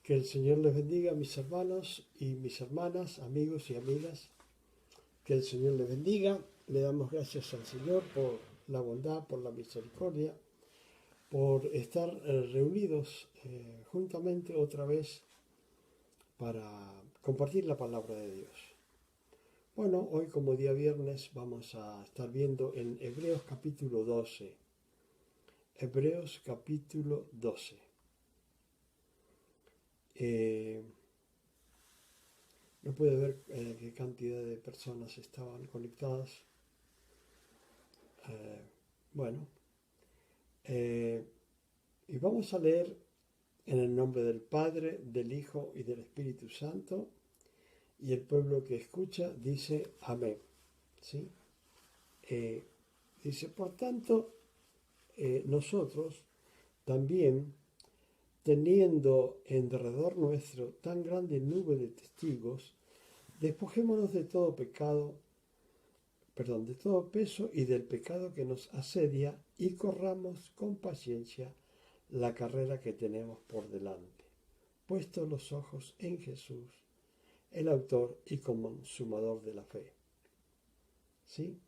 Que el Señor les bendiga, mis hermanos y mis hermanas, amigos y amigas. Que el Señor les bendiga. Le damos gracias al Señor por la bondad, por la misericordia, por estar reunidos juntamente otra vez para compartir la palabra de Dios. Bueno, hoy como día viernes vamos a estar viendo en Hebreos capítulo 12. Hebreos capítulo 12. No puede ver qué cantidad de personas estaban conectadas. Eh, bueno, y vamos a leer en el nombre del Padre, del Hijo y del Espíritu Santo. Y el pueblo que escucha dice amén. ¿Sí? Dice, por tanto, nosotros también, teniendo en derredor nuestro tan grande nube de testigos, despojémonos de todo pecado, de todo peso y del pecado que nos asedia, y corramos con paciencia la carrera que tenemos por delante, puestos los ojos en Jesús, el autor y consumador de la fe, ¿sí?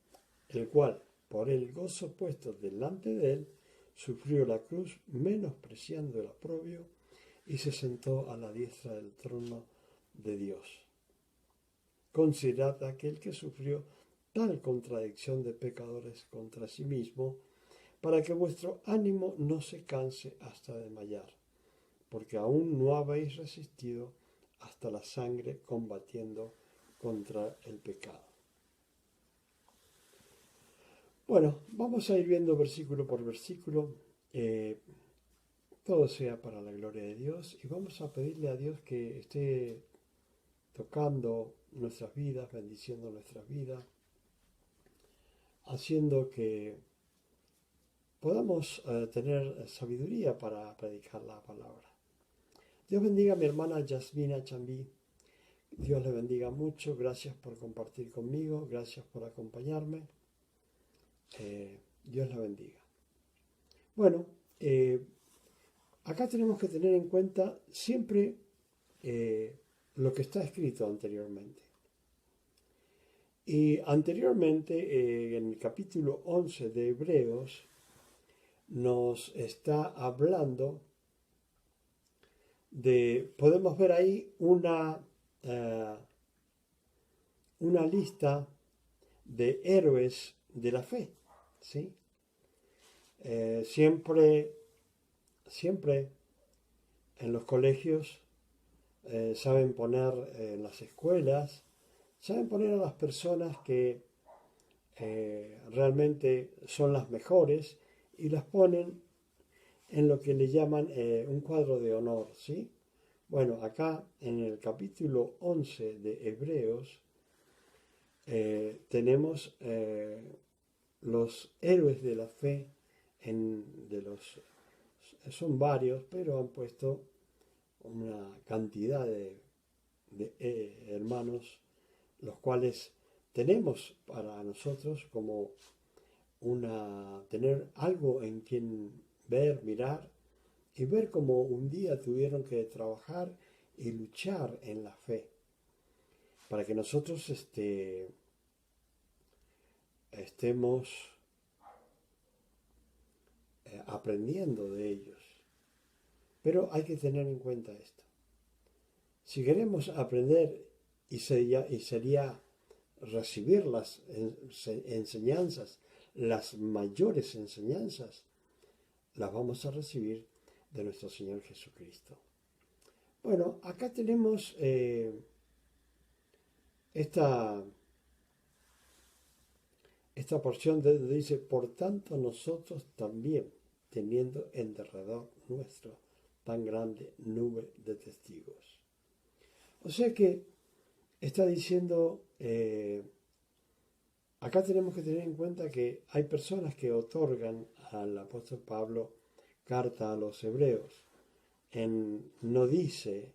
El cual, por el gozo puesto delante de él, sufrió la cruz, menospreciando el oprobio, y se sentó a la diestra del trono de Dios. Considerad aquel que sufrió tal contradicción de pecadores contra sí mismo, para que vuestro ánimo no se canse hasta desmayar, porque aún no habéis resistido hasta la sangre combatiendo contra el pecado. Bueno, vamos a ir viendo versículo por versículo. Todo sea para la gloria de Dios, y vamos a pedirle a Dios que esté tocando nuestras vidas, bendiciendo nuestras vidas, haciendo que podamos tener sabiduría para predicar la palabra. Dios bendiga a mi hermana Yasmina Chambí. Dios le bendiga mucho. Gracias por compartir conmigo. Gracias por acompañarme. Dios la bendiga. Bueno, acá tenemos que tener en cuenta siempre lo que está escrito anteriormente. Y anteriormente, en el capítulo 11 de Hebreos, nos está hablando podemos ver ahí una lista de héroes de la fe, ¿sí? Siempre en los colegios saben poner, en las escuelas, saben poner a las personas que realmente son las mejores, y las ponen en lo que le llaman un cuadro de honor, ¿sí? Bueno, acá en el capítulo 11 de Hebreos tenemos los héroes de la fe, son varios, pero han puesto una cantidad de hermanos, los cuales tenemos para nosotros como tener algo en quien ver, mirar, y ver cómo un día tuvieron que trabajar y luchar en la fe, para que nosotros estemos aprendiendo de ellos. Pero hay que tener en cuenta esto. Si queremos aprender y sería recibir las enseñanzas, las mayores enseñanzas, las vamos a recibir de nuestro Señor Jesucristo. Bueno, acá tenemos esta porción donde dice, por tanto nosotros también, teniendo en derredor nuestro tan grande nube de testigos. O sea que está diciendo, acá tenemos que tener en cuenta que hay personas que otorgan al apóstol Pablo carta a los hebreos. No dice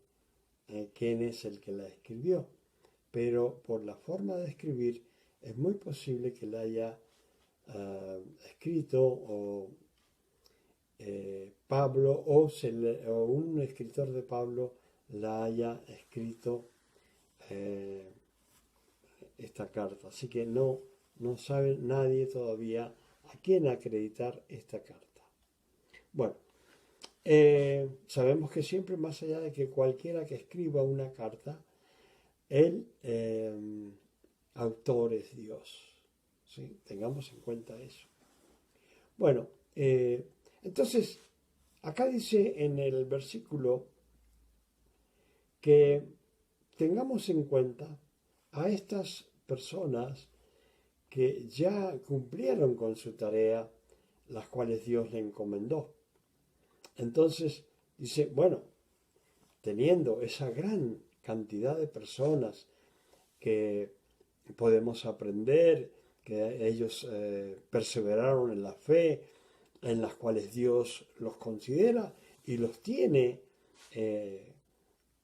quién es el que la escribió, pero por la forma de escribir es muy posible que la haya escrito Pablo o un escritor de Pablo la haya escrito esta carta. Así que no sabe nadie todavía a quién acreditar esta carta. Bueno, sabemos que siempre, más allá de que cualquiera que escriba una carta, el autor es Dios. ¿Sí? Tengamos en cuenta eso. Bueno, entonces, acá dice en el versículo que tengamos en cuenta a estas personas que ya cumplieron con su tarea, las cuales Dios le encomendó. Entonces, dice, bueno, teniendo esa gran cantidad de personas que podemos aprender, que ellos perseveraron en la fe, en las cuales Dios los considera y los tiene,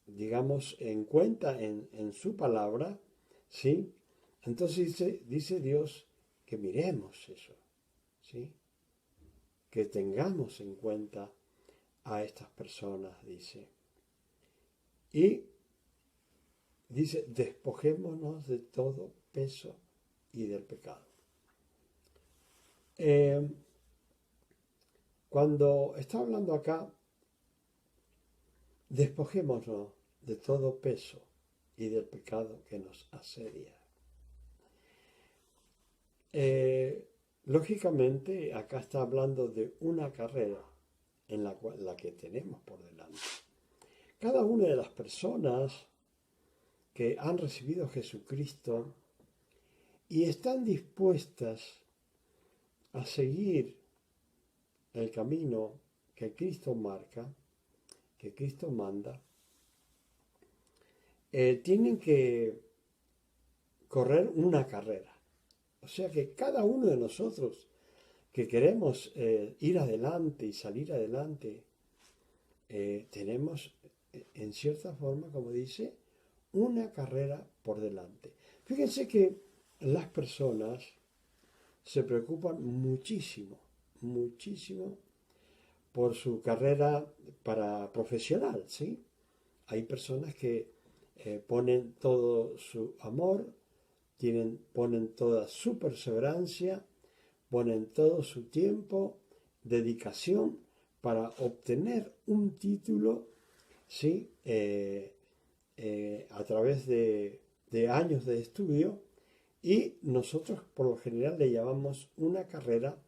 digamos, en cuenta en su palabra, ¿sí? Entonces dice Dios que miremos eso, ¿sí? Que tengamos en cuenta a estas personas, dice. Y dice, despojémonos de todo peso y del pecado. Cuando está hablando acá, despojémonos de todo peso y del pecado que nos asedia. Lógicamente, acá está hablando de una carrera en la que tenemos por delante. Cada una de las personas que han recibido a Jesucristo y están dispuestas a seguir el camino que Cristo marca, que Cristo manda, tienen que correr una carrera. O sea que cada uno de nosotros que queremos ir adelante y salir adelante, tenemos en cierta forma, como dice, una carrera por delante. Fíjense que las personas se preocupan muchísimo, muchísimo por su carrera para profesional, ¿sí? Hay personas que ponen todo su amor, ponen toda su perseverancia, ponen todo su tiempo, dedicación para obtener un título, ¿sí? A través de años de estudio, y nosotros por lo general le llamamos una carrera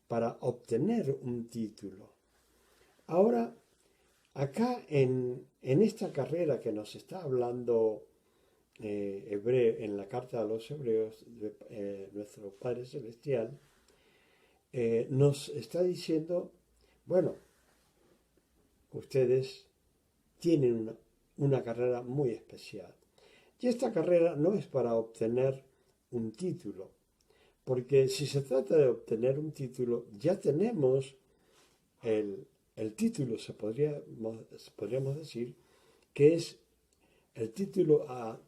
para obtener un título. Ahora, acá en esta carrera que nos está hablando en la carta a los Hebreos, nuestro Padre Celestial, nos está diciendo, bueno, ustedes tienen una carrera muy especial. Y esta carrera no es para obtener un título, porque si se trata de obtener un título, ya tenemos el título, podríamos decir, que es el título a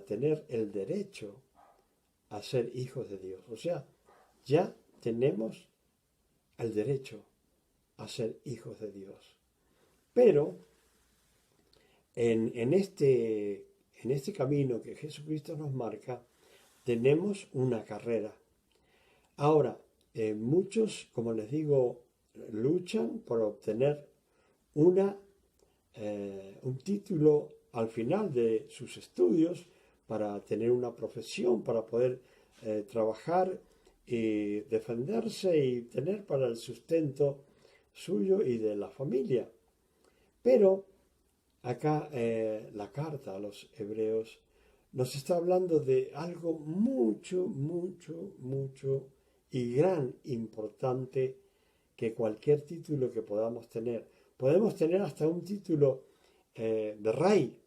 tener el derecho a ser hijos de Dios. O sea, ya tenemos el derecho a ser hijos de Dios. Pero en este camino que Jesucristo nos marca, tenemos una carrera. Ahora, muchos, como les digo, luchan por obtener un título al final de sus estudios, para tener una profesión, para poder trabajar y defenderse y tener para el sustento suyo y de la familia. Pero acá la carta a los Hebreos nos está hablando de algo mucho, mucho, mucho y gran importante que cualquier título que podamos tener. Podemos tener hasta un título de rey,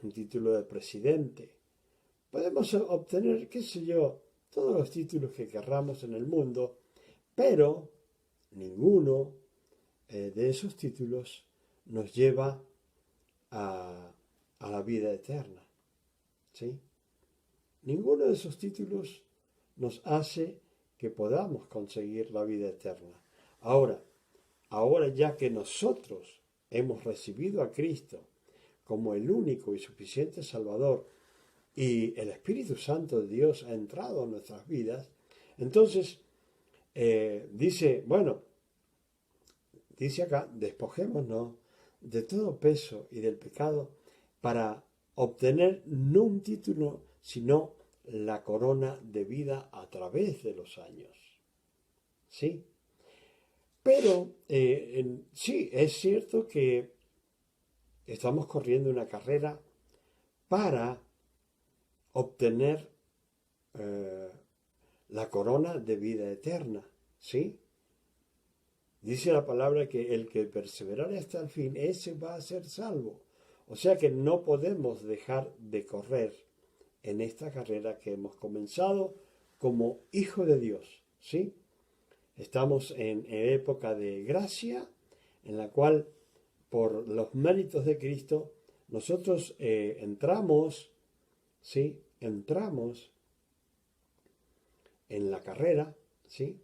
un título de presidente. Podemos obtener, qué sé yo, todos los títulos que querramos en el mundo, pero ninguno de esos títulos nos lleva a la vida eterna. ¿Sí? Ninguno de esos títulos nos hace que podamos conseguir la vida eterna. Ahora ya que nosotros hemos recibido a Cristo, como el único y suficiente Salvador y el Espíritu Santo de Dios ha entrado en nuestras vidas, entonces dice, bueno, dice acá, despojémonos de todo peso y del pecado para obtener no un título, sino la corona de vida a través de los años. ¿Sí? Pero sí, es cierto que estamos corriendo una carrera para obtener eh, la corona de vida eterna. ¿Sí? Dice la palabra que el que perseverare hasta el fin, ese va a ser salvo. O sea que no podemos dejar de correr en esta carrera que hemos comenzado como hijo de Dios. ¿Sí? Estamos en época de gracia, en la cual por los méritos de Cristo nosotros entramos, ¿sí? Entramos en la carrera, ¿sí?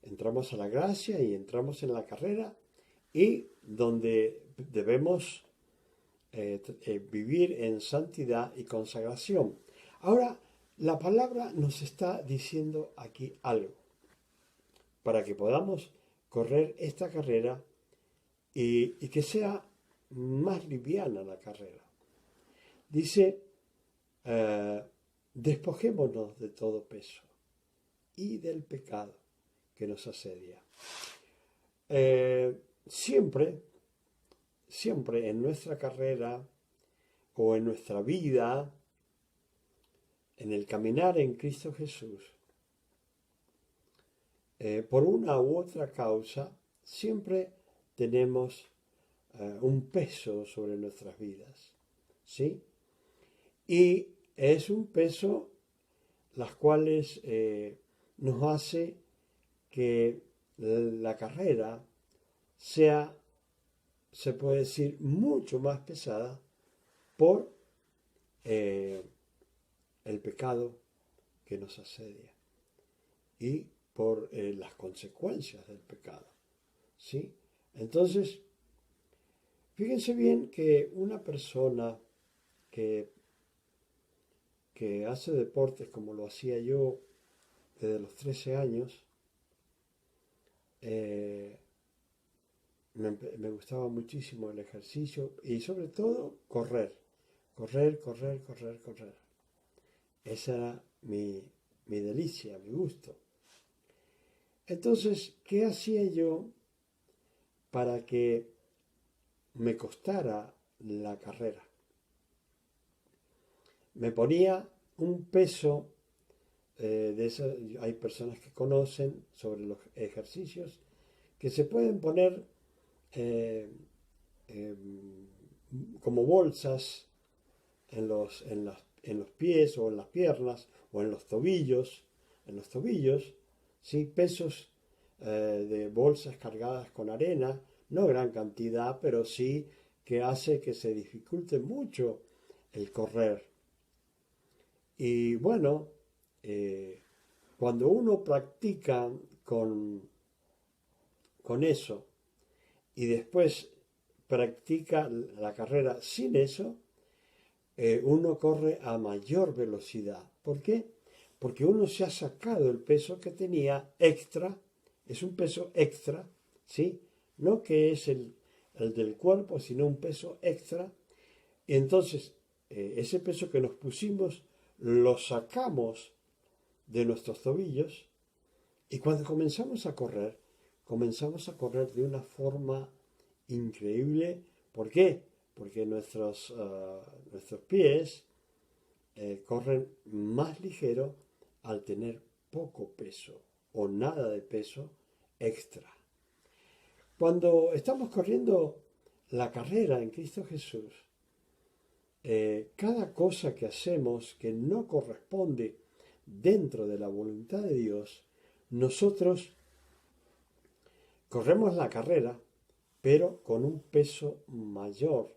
Entramos a la gracia y entramos en la carrera y donde debemos vivir en santidad y consagración. Ahora, la palabra nos está diciendo aquí algo para que podamos correr esta carrera y que sea más liviana la carrera. Dice, despojémonos de todo peso y del pecado que nos asedia. Siempre en nuestra carrera o en nuestra vida, en el caminar en Cristo Jesús, por una u otra causa, siempre tenemos un peso sobre nuestras vidas, ¿sí? Y es un peso las cuales nos hace que la carrera sea, se puede decir, mucho más pesada por el pecado que nos asedia y por las consecuencias del pecado, ¿sí? Entonces, fíjense bien que una persona que, que hace deportes como lo hacía yo desde los 13 años, me gustaba muchísimo el ejercicio y sobre todo correr, correr. Esa era mi delicia, mi gusto. Entonces, ¿qué hacía yo para que me costara la carrera? Me ponía un peso de eso. Hay personas que conocen sobre los ejercicios que se pueden poner eh, eh, como bolsas en los pies o en las piernas o en los tobillos, ¿sí? Pesos de bolsas cargadas con arena, no gran cantidad, pero sí que hace que se dificulte mucho el correr. Y bueno, cuando uno practica con eso y después practica la carrera sin eso, uno corre a mayor velocidad. ¿Por qué? Porque uno se ha sacado el peso que tenía extra, es un peso extra, ¿sí? No que es el del cuerpo, sino un peso extra. Y entonces, ese peso que nos pusimos, lo sacamos de nuestros tobillos y cuando comenzamos a correr de una forma increíble. ¿Por qué? Porque nuestros pies corren más ligero al tener poco peso o nada de peso extra. Cuando estamos corriendo la carrera en Cristo Jesús, cada cosa que hacemos que no corresponde dentro de la voluntad de Dios, nosotros corremos la carrera, pero con un peso mayor,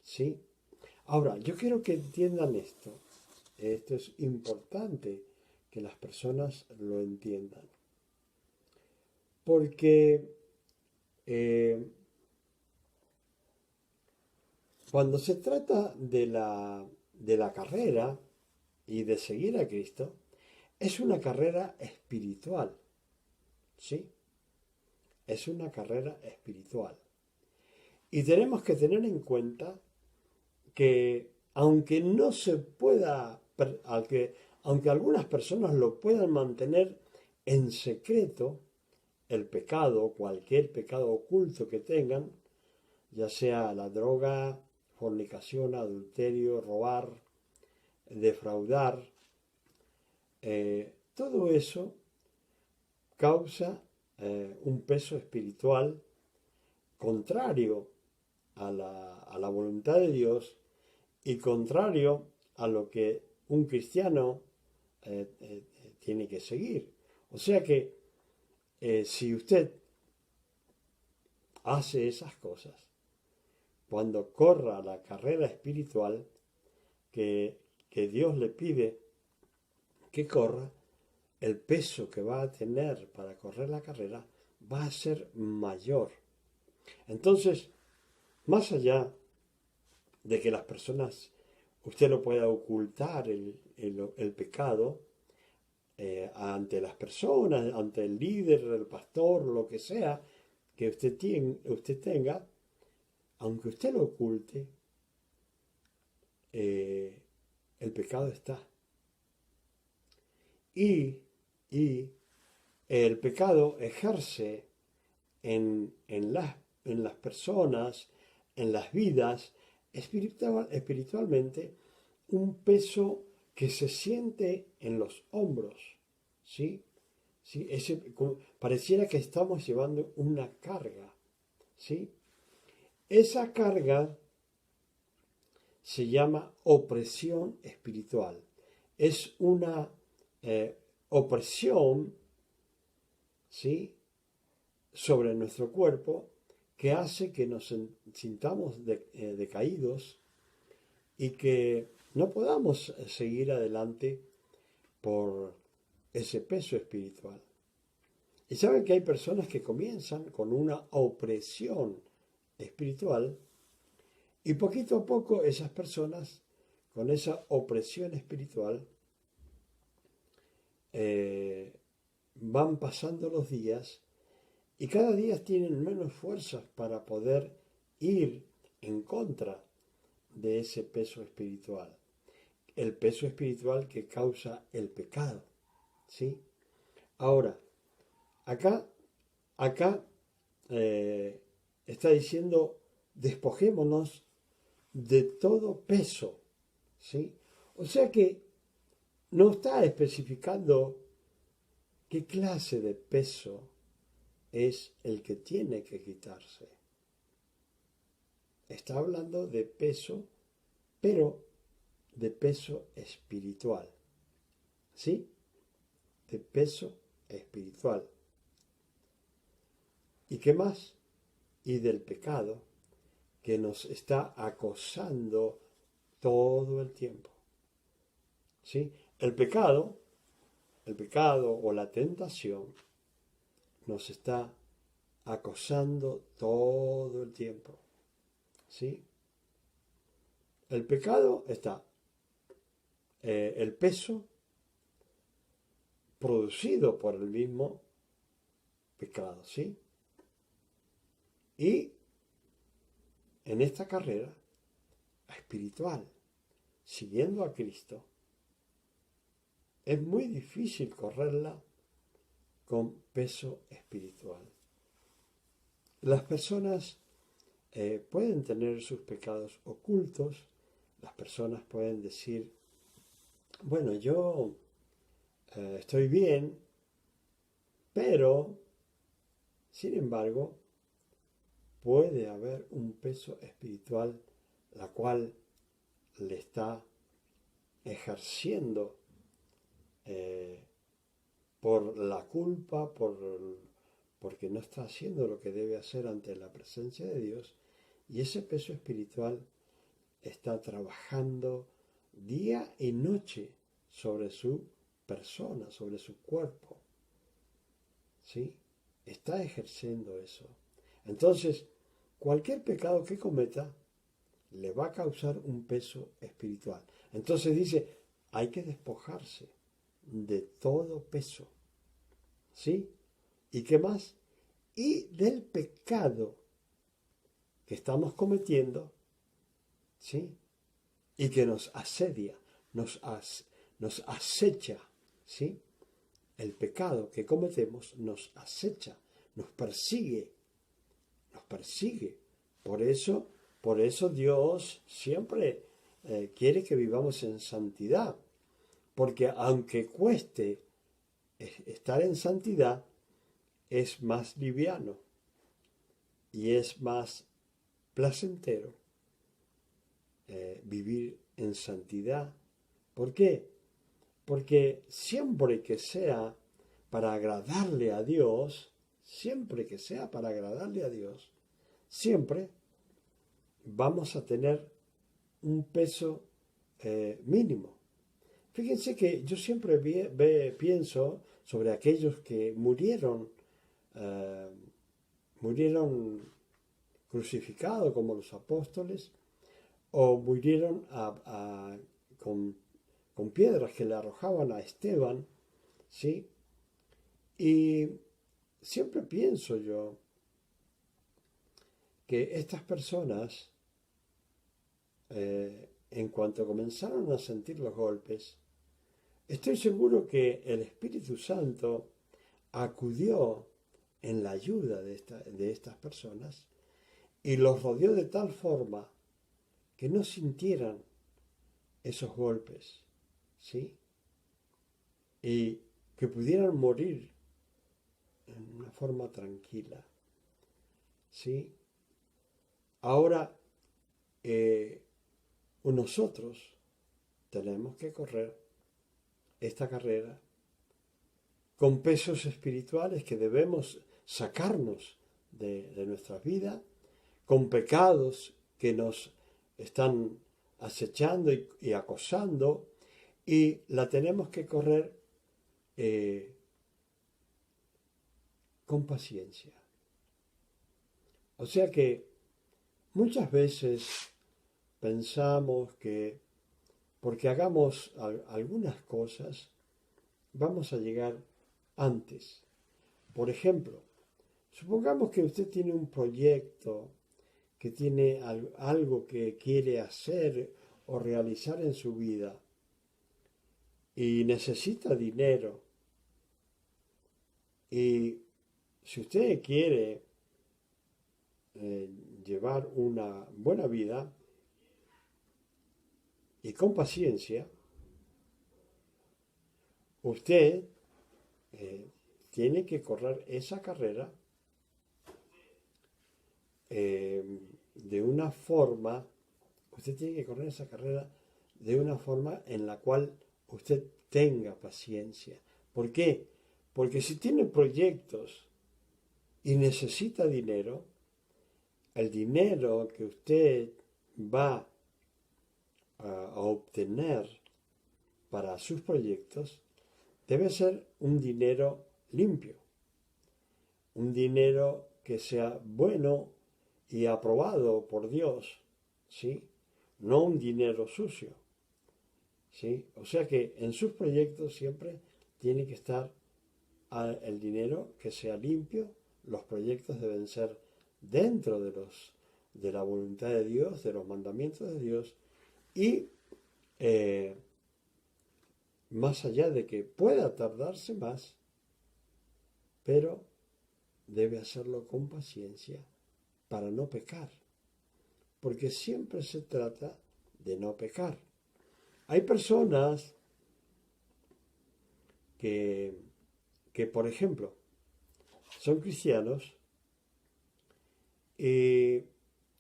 ¿sí? Ahora, yo quiero que entiendan esto. Esto es importante que las personas lo entiendan. Porque cuando se trata de la carrera y de seguir a Cristo, es una carrera espiritual, ¿sí? Es una carrera espiritual. Y tenemos que tener en cuenta que aunque no se pueda, aunque algunas personas lo puedan mantener en secreto, el pecado, cualquier pecado oculto que tengan, ya sea la droga, fornicación, adulterio, robar, defraudar, todo eso causa un peso espiritual contrario a la voluntad de Dios y contrario a lo que un cristiano tiene que seguir. O sea que si usted hace esas cosas, cuando corra la carrera espiritual que Dios le pide que corra, el peso que va a tener para correr la carrera va a ser mayor. Entonces, más allá de que las personas, usted no pueda ocultar el pecado ante las personas, ante el líder, el pastor, lo que sea que usted tenga, aunque usted lo oculte, el pecado está. Y el pecado ejerce en las personas, en las vidas, espiritualmente, un peso que se siente en los hombros, ¿sí? ¿Sí? Pareciera que estamos llevando una carga, ¿sí? Esa carga se llama opresión espiritual. Es una opresión, ¿sí?, sobre nuestro cuerpo que hace que nos sintamos decaídos y que no podamos seguir adelante por ese peso espiritual. Y saben que hay personas que comienzan con una opresión espiritual y poquito a poco esas personas con esa opresión espiritual van pasando los días y cada día tienen menos fuerzas para poder ir en contra de ese peso espiritual. El peso espiritual que causa el pecado, ¿sí? Ahora, acá está diciendo, despojémonos de todo peso, ¿sí? O sea que no está especificando qué clase de peso es el que tiene que quitarse. Está hablando de peso, pero de peso espiritual. ¿Sí? De peso espiritual. ¿Y qué más? Y del pecado que nos está acosando todo el tiempo. ¿Sí? El pecado o la tentación nos está acosando todo el tiempo. ¿Sí? El pecado está, el peso producido por el mismo pecado, ¿sí? Y en esta carrera espiritual, siguiendo a Cristo, es muy difícil correrla con peso espiritual. Las personas pueden tener sus pecados ocultos, las personas pueden decir, bueno, yo estoy bien, pero, sin embargo, puede haber un peso espiritual la cual le está ejerciendo por la culpa, porque no está haciendo lo que debe hacer ante la presencia de Dios, y ese peso espiritual está trabajando día y noche sobre su persona, sobre su cuerpo. ¿Sí? Está ejerciendo eso. Entonces, cualquier pecado que cometa le va a causar un peso espiritual. Entonces dice, hay que despojarse de todo peso. ¿Sí? ¿Y qué más? Y del pecado que estamos cometiendo, ¿sí? Y que nos asedia, nos acecha, ¿sí? El pecado que cometemos nos acecha, nos persigue, nos persigue. Por eso Dios siempre quiere que vivamos en santidad, porque aunque cueste estar en santidad, es más liviano y es más placentero vivir en santidad. ¿Por qué? Porque siempre que sea para agradarle a Dios, siempre que sea para agradarle a Dios, siempre vamos a tener un peso mínimo. Fíjense que yo siempre pienso sobre aquellos que murieron crucificados como los apóstoles, o murieron con piedras que le arrojaban a Esteban, ¿sí? Y siempre pienso yo que estas personas, en cuanto comenzaron a sentir los golpes, estoy seguro que el Espíritu Santo acudió en la ayuda de estas personas y los rodeó de tal forma que no sintieran esos golpes, ¿sí? Y que pudieran morir en una forma tranquila, ¿sí? Ahora, nosotros tenemos que correr esta carrera con pesos espirituales que debemos sacarnos de nuestra vida, con pecados que nos están acechando y acosando, y la tenemos que correr con paciencia. O sea que muchas veces pensamos que porque hagamos algunas cosas, vamos a llegar antes. Por ejemplo, supongamos que usted tiene un proyecto, que tiene algo que quiere hacer o realizar en su vida y necesita dinero. Y si usted quiere llevar una buena vida y con paciencia, usted tiene que correr esa carrera de una forma, usted tiene que correr esa carrera de una forma en la cual usted tenga paciencia. ¿Por qué? Porque si tiene proyectos y necesita dinero, el dinero que usted va a obtener para sus proyectos debe ser un dinero limpio, un dinero que sea bueno y aprobado por Dios, ¿sí? No un dinero sucio, ¿sí? O sea que en sus proyectos siempre tiene que estar el dinero que sea limpio. Los proyectos deben ser dentro de la voluntad de Dios, de los mandamientos de Dios, y más allá de que pueda tardarse más, pero debe hacerlo con paciencia para no pecar, porque siempre se trata de no pecar. Hay personas que por ejemplo, son cristianos y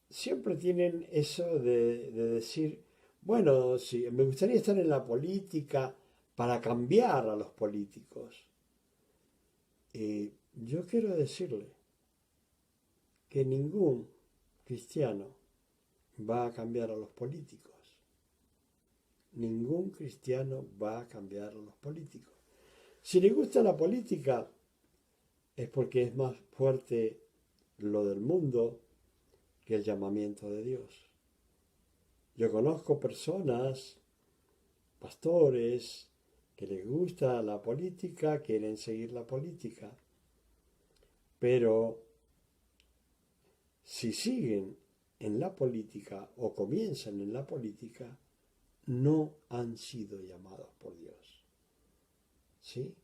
siempre tienen eso de decir, bueno, sí, me gustaría estar en la política para cambiar a los políticos. Y yo quiero decirle que ningún cristiano va a cambiar a los políticos. Ningún cristiano va a cambiar a los políticos. Si le gusta la política, es porque es más fuerte lo del mundo que el llamamiento de Dios. Yo conozco personas, pastores, que les gusta la política, quieren seguir la política, pero si siguen en la política o comienzan en la política, no han sido llamados por Dios. ¿Sí?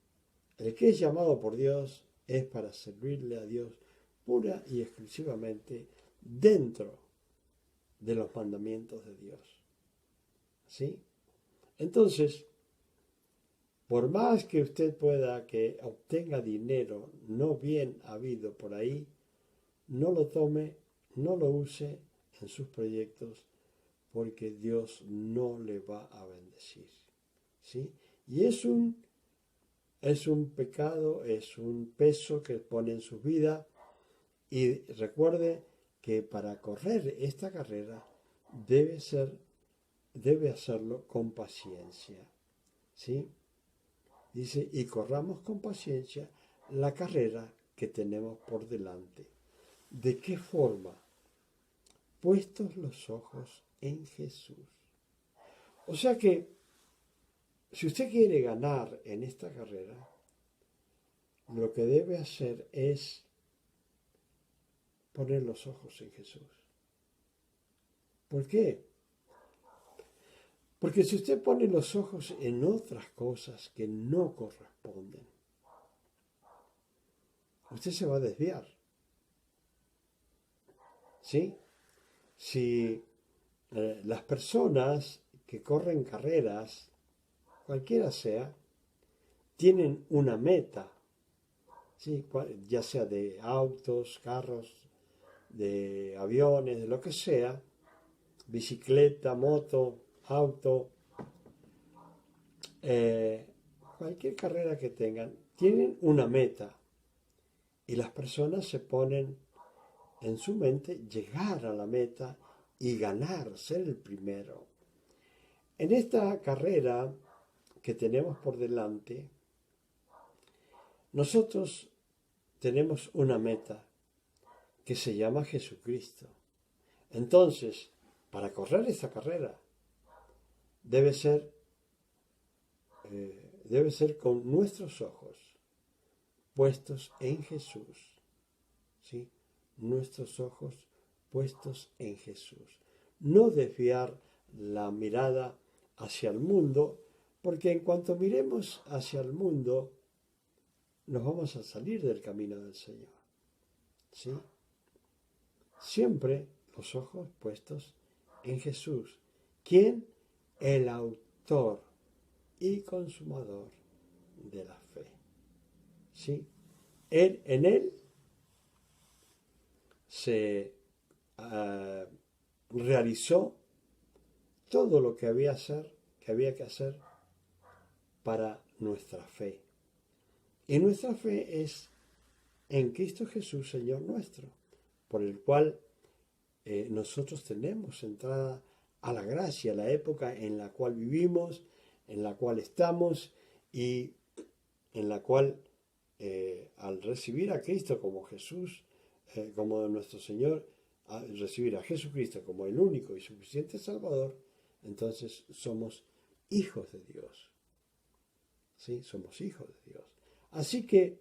El que es llamado por Dios es para servirle a Dios pura y exclusivamente dentro de los mandamientos de Dios. ¿Sí? Entonces, por más que usted pueda que obtenga dinero no bien habido por ahí, no lo tome, no lo use en sus proyectos, porque Dios no le va a bendecir. ¿Sí? Y es un pecado, es un peso que pone en su vida. Y recuerde que para correr esta carrera debe hacerlo con paciencia. ¿Sí? Dice, y corramos con paciencia la carrera que tenemos por delante. ¿De qué forma? Puestos los ojos en Jesús. O sea que, si usted quiere ganar en esta carrera, lo que debe hacer es poner los ojos en Jesús. ¿Por qué? Porque si usted pone los ojos en otras cosas que no corresponden, usted se va a desviar. ¿Sí? Si las personas que corren carreras, cualquiera sea, tienen una meta, ¿sí? Ya sea de autos, carros, de aviones, de lo que sea, bicicleta, moto, auto, cualquier carrera que tengan, tienen una meta y las personas se ponen en su mente llegar a la meta y ganar, ser el primero. En esta carrera que tenemos por delante, nosotros tenemos una meta que se llama Jesucristo. Entonces, para correr esta carrera, debe ser con nuestros ojos puestos en Jesús. ¿Sí? Nuestros ojos puestos en Jesús. No desviar la mirada hacia el mundo, porque en cuanto miremos hacia el mundo, nos vamos a salir del camino del Señor. ¿Sí? Siempre los ojos puestos en Jesús, quien el autor y consumador de la fe. ¿Sí? En él se realizó todo lo que había que hacer para nuestra fe. Y nuestra fe es en Cristo Jesús, Señor nuestro, por el cual nosotros tenemos entrada a la gracia, a la época en la cual vivimos, en la cual estamos y en la cual al recibir a Cristo como Jesús, como nuestro Señor, al recibir a Jesucristo como el único y suficiente Salvador, entonces somos hijos de Dios. ¿Sí? Somos hijos de Dios. Así que,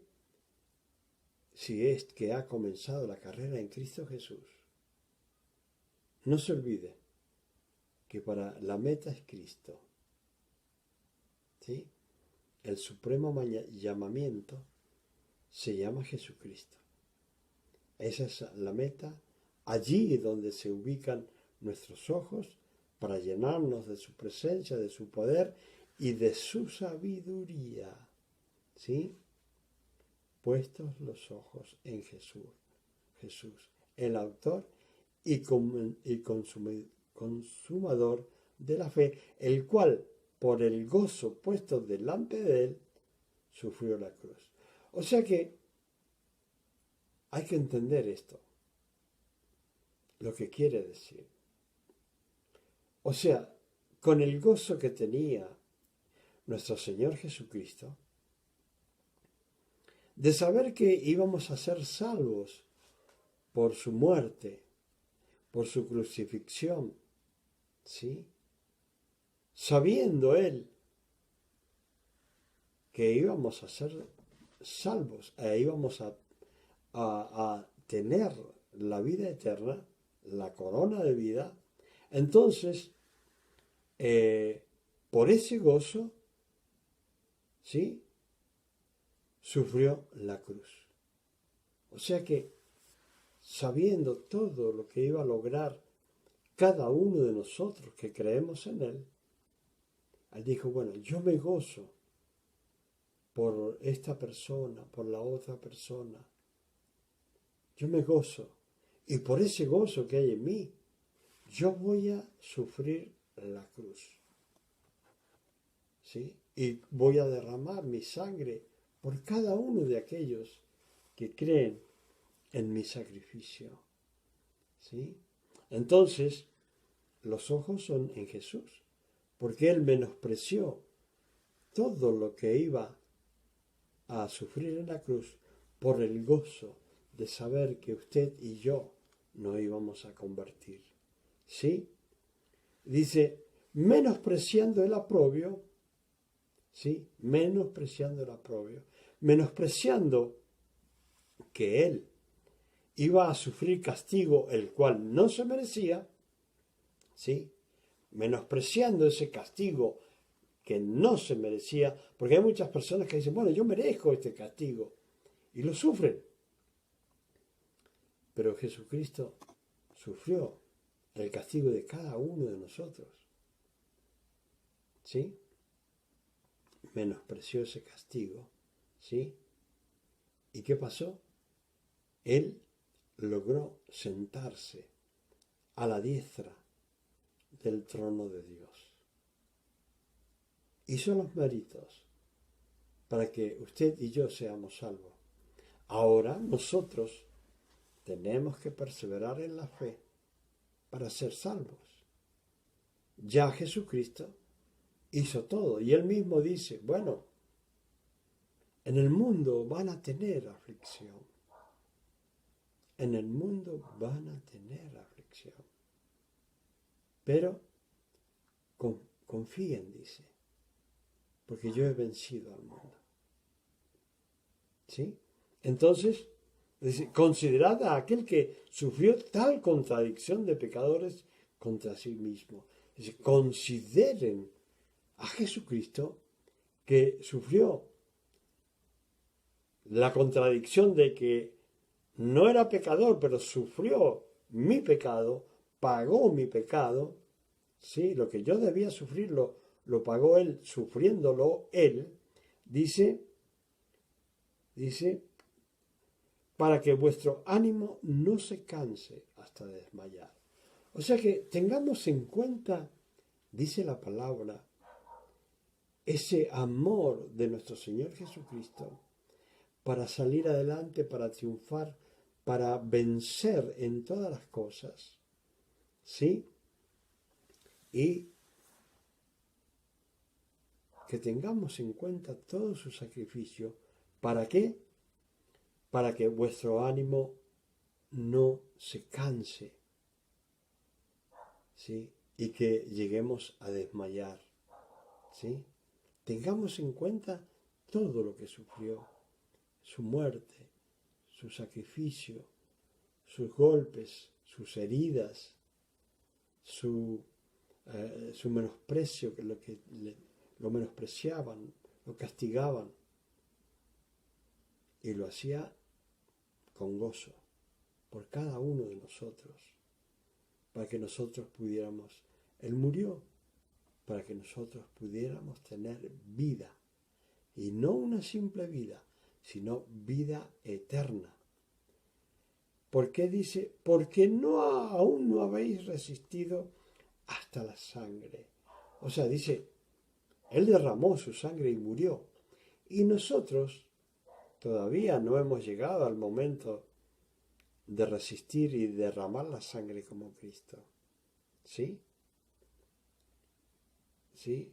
si es que ha comenzado la carrera en Cristo Jesús, no se olvide que para la meta es Cristo. ¿Sí? El supremo llamamiento se llama Jesucristo. Esa es la meta, allí donde se ubican nuestros ojos para llenarnos de su presencia, de su poder y de su sabiduría. ¿Sí? Puestos los ojos en Jesús. Jesús, el autor y consumador de la fe, el cual, por el gozo puesto delante de él, sufrió la cruz. O sea que hay que entender esto, lo que quiere decir. O sea, con el gozo que tenía nuestro Señor Jesucristo, de saber que íbamos a ser salvos por su muerte, por su crucifixión, ¿sí? Sabiendo él que íbamos a ser salvos e íbamos a tener la vida eterna, la corona de vida, entonces, por ese gozo, ¿sí? Sufrió la cruz. O sea que, sabiendo todo lo que iba a lograr cada uno de nosotros que creemos en él, él dijo, bueno, yo me gozo por esta persona, por la otra persona. Yo me gozo. Y por ese gozo que hay en mí, yo voy a sufrir la cruz. ¿Sí? Y voy a derramar mi sangre por cada uno de aquellos que creen en mi sacrificio. ¿Sí? Entonces, los ojos son en Jesús, porque Él menospreció todo lo que iba a sufrir en la cruz por el gozo de saber que usted y yo nos íbamos a convertir. ¿Sí? Dice, menospreciando el aprobio, ¿sí? Menospreciando el aprobio, menospreciando que él iba a sufrir castigo el cual no se merecía, ¿sí? Menospreciando ese castigo que no se merecía, porque hay muchas personas que dicen, bueno, yo merezco este castigo, y lo sufren. Pero Jesucristo sufrió el castigo de cada uno de nosotros, ¿sí? Menospreció ese castigo, ¿sí? ¿Y qué pasó? Él logró sentarse a la diestra del trono de Dios. Hizo los méritos para que usted y yo seamos salvos. Ahora nosotros tenemos que perseverar en la fe para ser salvos. Ya Jesucristo hizo todo y él mismo dice, bueno, en el mundo van a tener aflicción. En el mundo van a tener aflicción. Pero confíen, dice, porque yo he vencido al mundo. ¿Sí? Entonces, dice, considerad a aquel que sufrió tal contradicción de pecadores contra sí mismo. Dice, consideren a Jesucristo que sufrió la contradicción de que no era pecador, pero sufrió mi pecado, pagó mi pecado, ¿sí? Lo que yo debía sufrir lo pagó él, sufriéndolo él, dice, para que vuestro ánimo no se canse hasta desmayar. O sea que tengamos en cuenta, dice la palabra, ese amor de nuestro Señor Jesucristo para salir adelante, para triunfar, para vencer en todas las cosas, ¿sí? Y que tengamos en cuenta todo su sacrificio. ¿Para qué? Para que vuestro ánimo no se canse, ¿sí? Y que lleguemos a desmayar, ¿sí? Tengamos en cuenta todo lo que sufrió, su muerte, su sacrificio, sus golpes, sus heridas, su menosprecio, lo menospreciaban, lo castigaban, y lo hacía con gozo por cada uno de nosotros, para que nosotros pudiéramos, Él murió para que nosotros pudiéramos tener vida, y no una simple vida, sino vida eterna. ¿Por qué dice? Porque aún no habéis resistido hasta la sangre. O sea, dice, Él derramó su sangre y murió. Y nosotros todavía no hemos llegado al momento de resistir y derramar la sangre como Cristo. ¿Sí? ¿Sí?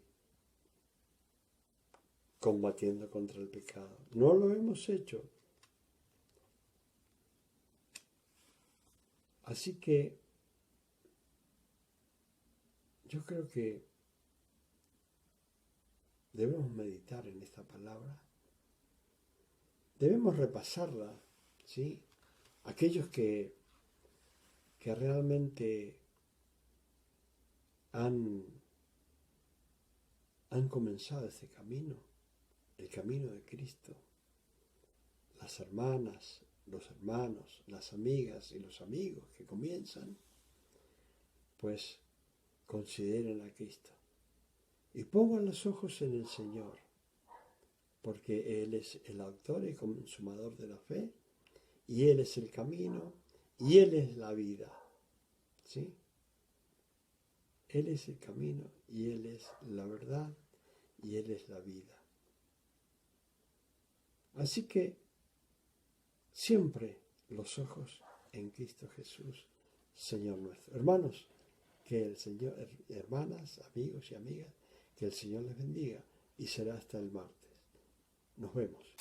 Combatiendo contra el pecado. No lo hemos hecho. Así que yo creo que debemos meditar en esta palabra, debemos repasarla, ¿sí? Aquellos que realmente han comenzado ese camino, el camino de Cristo, las hermanas, los hermanos, las amigas y los amigos que comienzan, pues consideren a Cristo y pongan los ojos en el Señor, porque Él es el autor y consumador de la fe, y Él es el camino, y Él es la vida, ¿sí? Él es el camino, y Él es la verdad, y Él es la vida. Así que siempre los ojos en Cristo Jesús, Señor nuestro. Hermanos, que el Señor, hermanas, amigos y amigas, que el Señor les bendiga y será hasta el martes. Nos vemos.